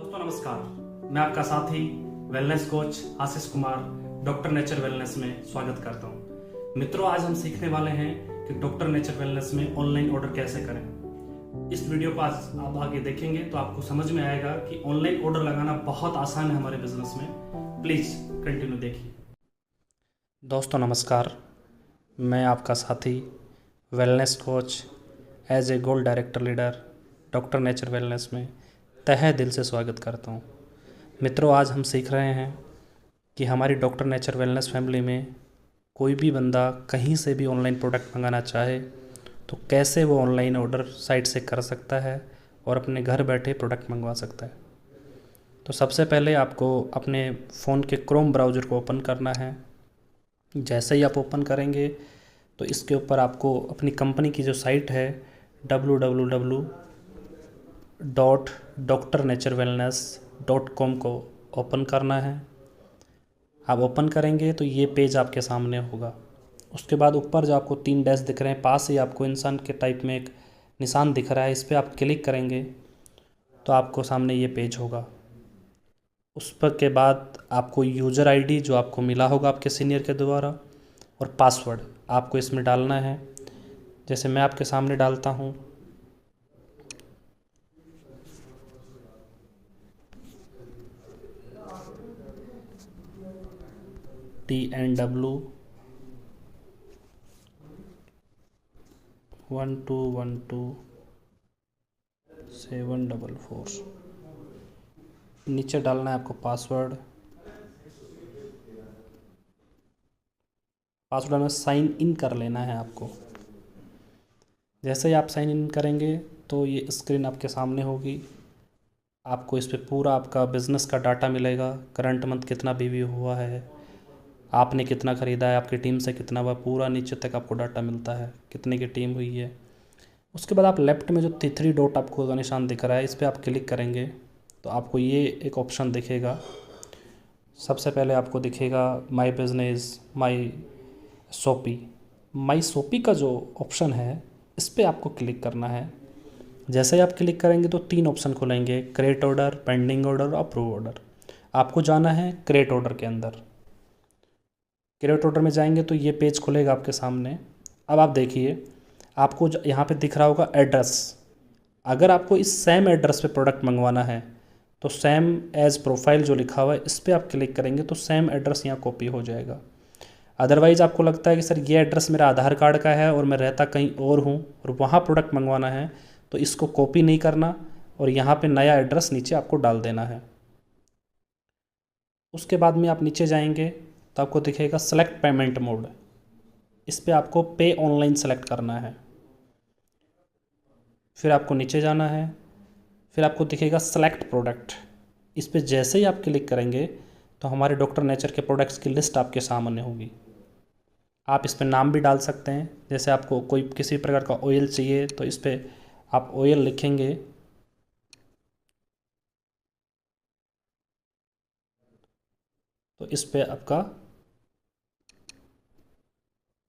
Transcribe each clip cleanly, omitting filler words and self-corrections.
दोस्तों नमस्कार, मैं आपका साथी wellness coach Ashish Kumar doctor nature wellness में स्वागत करता हूं। मित्रों, आज हम सीखने वाले हैं कि डॉक्टर नेचर वेलनेस में ऑनलाइन ऑर्डर कैसे करें। इस वीडियो को आज आप आगे देखेंगे तो आपको समझ में आएगा कि ऑनलाइन ऑर्डर लगाना बहुत आसान है हमारे बिजनेस में। प्लीज कंटिन्यू देखिए। दोस्तों नमस्कार, मैं आपका साथी wellness coach as a goal director leader doctor nature wellness में तहे दिल से स्वागत करता हूँ। मित्रों, आज हम सीख रहे हैं कि हमारी डॉक्टर नेचर वेलनेस फैमिली में कोई भी बंदा कहीं से भी ऑनलाइन प्रोडक्ट मंगाना चाहे तो कैसे वो ऑनलाइन ऑर्डर साइट से कर सकता है और अपने घर बैठे प्रोडक्ट मंगवा सकता है। तो सबसे पहले आपको अपने फ़ोन के क्रोम ब्राउज़र को ओपन करना है। जैसे ही आप ओपन करेंगे तो इसके ऊपर आपको अपनी कंपनी की जो साइट है www.drnaturewellness.com को ओपन करना है। आप ओपन करेंगे तो ये पेज आपके सामने होगा। उसके बाद ऊपर जो आपको 3 डैश दिख रहे हैं, पास ही आपको इंसान के टाइप में एक निशान दिख रहा है, इस पर आप क्लिक करेंगे तो आपको सामने ये पेज होगा। उस पर के बाद आपको यूज़र आईडी जो आपको मिला होगा आपके सीनियर के द्वारा और पासवर्ड आपको इसमें डालना है। जैसे मैं आपके सामने डालता हूँ TNW1212 744। नीचे डालना है आपको पासवर्ड में साइन इन कर लेना है आपको। जैसे ही आप साइन इन करेंगे तो ये स्क्रीन आपके सामने होगी। आपको इस पे पूरा आपका बिज़नेस का डाटा मिलेगा। करंट मंथ कितना बीवी हुआ है, आपने कितना ख़रीदा है, आपकी टीम से कितना हुआ, पूरा नीचे तक आपको डाटा मिलता है, कितने की टीम हुई है। उसके बाद आप लेफ़्ट में जो 3 डॉट आपको निशान दिख रहा है, इस पर आप क्लिक करेंगे तो आपको ये एक ऑप्शन दिखेगा। सबसे पहले आपको दिखेगा माई बिज़नेस, माई शॉपी का जो ऑप्शन है इस पर आपको क्लिक करना है। जैसे ही आप क्लिक करेंगे तो 3 ऑप्शन खुलेंगे, क्रिएट ऑर्डर, पेंडिंग ऑर्डर और अप्रूव ऑर्डर। आपको जाना है क्रिएट ऑर्डर के अंदर। क्रिएट ऑर्डर में जाएंगे तो ये पेज खुलेगा आपके सामने। अब आप देखिए, आपको यहाँ पे दिख रहा होगा एड्रेस। अगर आपको इस सेम एड्रेस पे प्रोडक्ट मंगवाना है तो सेम एज प्रोफाइल जो लिखा हुआ है इस पर आप क्लिक करेंगे तो सेम एड्रेस यहाँ कॉपी हो जाएगा। अदरवाइज़ आपको लगता है कि सर ये एड्रेस मेरा आधार कार्ड का है और मैं रहता कहीं और हूँ और वहाँ प्रोडक्ट मंगवाना है, तो इसको कॉपी नहीं करना और यहाँ पे नया एड्रेस नीचे आपको डाल देना है। उसके बाद में आप नीचे जाएंगे तो आपको दिखेगा सेलेक्ट पेमेंट मोड। इस पर आपको पे ऑनलाइन सेलेक्ट करना है। फिर आपको नीचे जाना है, फिर आपको दिखेगा सेलेक्ट प्रोडक्ट। इस पर जैसे ही आप क्लिक करेंगे तो हमारे डॉक्टर नेचर के प्रोडक्ट्स की लिस्ट आपके सामने होगी। आप इस पर नाम भी डाल सकते हैं। जैसे आपको कोई किसी प्रकार का ऑयल चाहिए तो इस पर आप ऑयल लिखेंगे तो इस पर आपका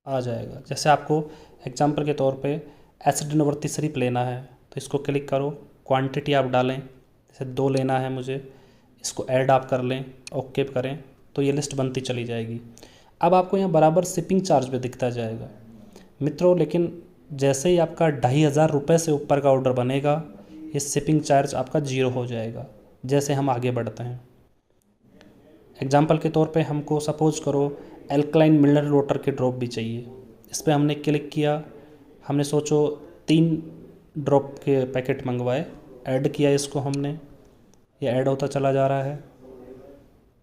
आ जाएगा। जैसे आपको एग्जांपल के तौर पे एसिडिनोवर्ती सिरप लेना है तो इसको क्लिक करो, क्वांटिटी आप डालें, जैसे 2 लेना है मुझे, इसको ऐड आप कर लें, ओके करें तो ये लिस्ट बनती चली जाएगी। अब आपको यहाँ बराबर शिपिंग चार्ज भी दिखता जाएगा मित्रों। लेकिन जैसे ही आपका 2500 रुपये से ऊपर का ऑर्डर बनेगा ये शिपिंग चार्ज आपका 0 हो जाएगा। जैसे हम आगे बढ़ते हैं, एग्जांपल के तौर पे हमको सपोज़ करो एल्कलाइन मिनरल वाटर के ड्रॉप भी चाहिए। इस पर हमने क्लिक किया, हमने सोचो 3 ड्रॉप के पैकेट मंगवाए, ऐड किया इसको हमने, ये ऐड होता चला जा रहा है।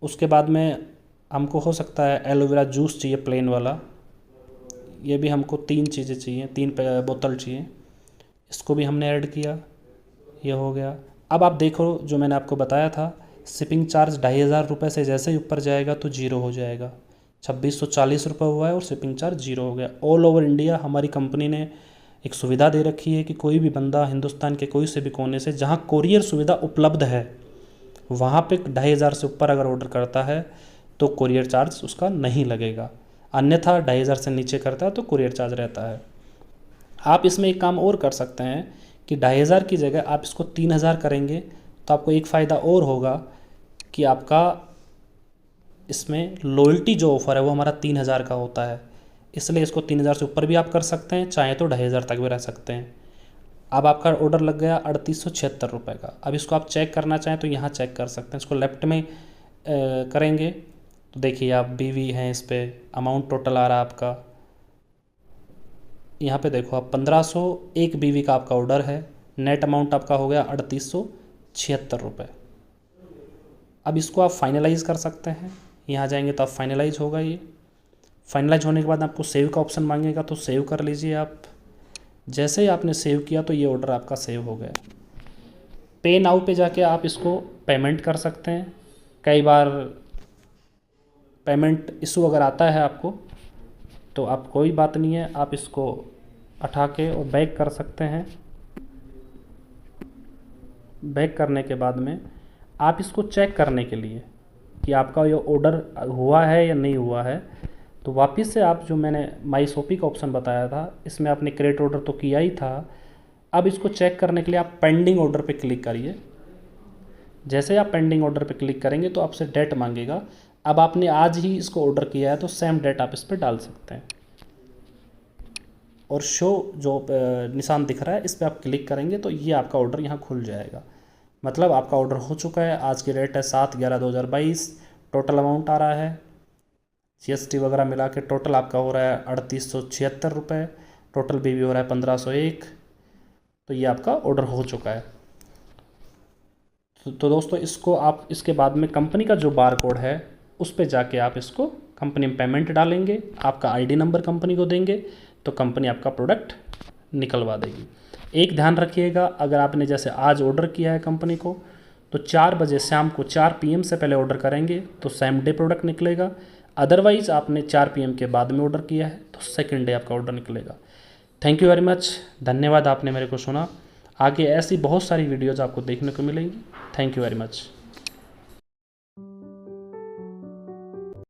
उसके बाद में हमको हो सकता है एलोवेरा जूस चाहिए प्लेन वाला, ये भी हमको 3 चीज़ें चाहिए, 3 बोतल चाहिए, इसको भी हमने ऐड किया, ये हो गया। अब आप देखो जो मैंने आपको बताया था, शिपिंग चार्ज 2500 रुपये से जैसे ही ऊपर जाएगा तो 0 हो जाएगा। 2640 रुपये हुआ है और शिपिंग चार्ज 0 हो गया। ऑल ओवर इंडिया हमारी कंपनी ने एक सुविधा दे रखी है कि कोई भी बंदा हिंदुस्तान के कोई से भी कोने से जहाँ कोरियर सुविधा उपलब्ध है वहाँ पे 2500 से ऊपर अगर ऑर्डर करता है तो कोरियर चार्ज उसका नहीं लगेगा, अन्यथा 2500 से नीचे करता है तो कोरियर चार्ज रहता है। आप इसमें एक काम और कर सकते हैं कि 2500 की जगह आप इसको 3000 करेंगे तो आपको एक फ़ायदा और होगा कि आपका इसमें लॉयल्टी जो ऑफ़र है वो हमारा 3,000 का होता है, इसलिए इसको 3,000 से ऊपर भी आप कर सकते हैं, चाहे तो 2,500 तक भी रह सकते हैं। अब आपका ऑर्डर लग गया 3876 रुपये का। अब इसको आप चेक करना चाहें तो यहाँ चेक कर सकते हैं। इसको लेफ्ट में करेंगे तो देखिए आप BV हैं, इस पर अमाउंट टोटल आ रहा है आपका। यहाँ पे देखो आप 1501 BV का आपका ऑर्डर है, नेट अमाउंट आपका हो गया 3876 रुपये। अब इसको आप फाइनलाइज़ कर सकते हैं, यहाँ जाएंगे तो आप फाइनलाइज होगा। ये फाइनलाइज होने के बाद आपको सेव का ऑप्शन मांगेगा, तो सेव कर लीजिए आप। जैसे ही आपने सेव किया तो ये ऑर्डर आपका सेव हो गया। पे नाउ पे जाके आप इसको पेमेंट कर सकते हैं। कई बार पेमेंट इशू अगर आता है आपको तो आप कोई बात नहीं है, आप इसको उठा के और बैक कर सकते हैं। बैक करने के बाद में आप इसको चेक करने के लिए कि आपका ये ऑर्डर हुआ है या नहीं हुआ है, तो वापस से आप जो मैंने माई शॉपिंग का ऑप्शन बताया था, इसमें आपने क्रिएट ऑर्डर तो किया ही था। अब इसको चेक करने के लिए आप पेंडिंग ऑर्डर पे क्लिक करिए। जैसे आप पेंडिंग ऑर्डर पे क्लिक करेंगे तो आपसे डेट मांगेगा। अब आपने आज ही इसको ऑर्डर किया है तो सेम डेट आप इस पर डाल सकते हैं, और शो जो निशान दिख रहा है इस पर आप क्लिक करेंगे तो ये आपका ऑर्डर यहाँ खुल जाएगा। मतलब आपका ऑर्डर हो चुका है। आज की डेट है 7/11/2022। टोटल अमाउंट आ रहा है GST वगैरह मिला के टोटल आपका हो रहा है 3876 रुपये। टोटल BV हो रहा है 1501। तो ये आपका ऑर्डर हो चुका है। तो दोस्तों इसको आप इसके बाद में कंपनी का जो बार कोड है उस पर जाके आप इसको कंपनी में पेमेंट डालेंगे, आपका ID नंबर कंपनी को देंगे तो कंपनी आपका प्रोडक्ट निकलवा देगी। एक ध्यान रखिएगा, अगर आपने जैसे आज ऑर्डर किया है कंपनी को तो 4 बजे शाम को 4 PM से पहले ऑर्डर करेंगे तो सेम डे प्रोडक्ट निकलेगा। अदरवाइज़ आपने 4 PM के बाद में ऑर्डर किया है तो सेकंड डे आपका ऑर्डर निकलेगा। थैंक यू वेरी मच, धन्यवाद आपने मेरे को सुना। आगे ऐसी बहुत सारी वीडियोज़ आपको देखने को मिलेंगी। Thank you very much.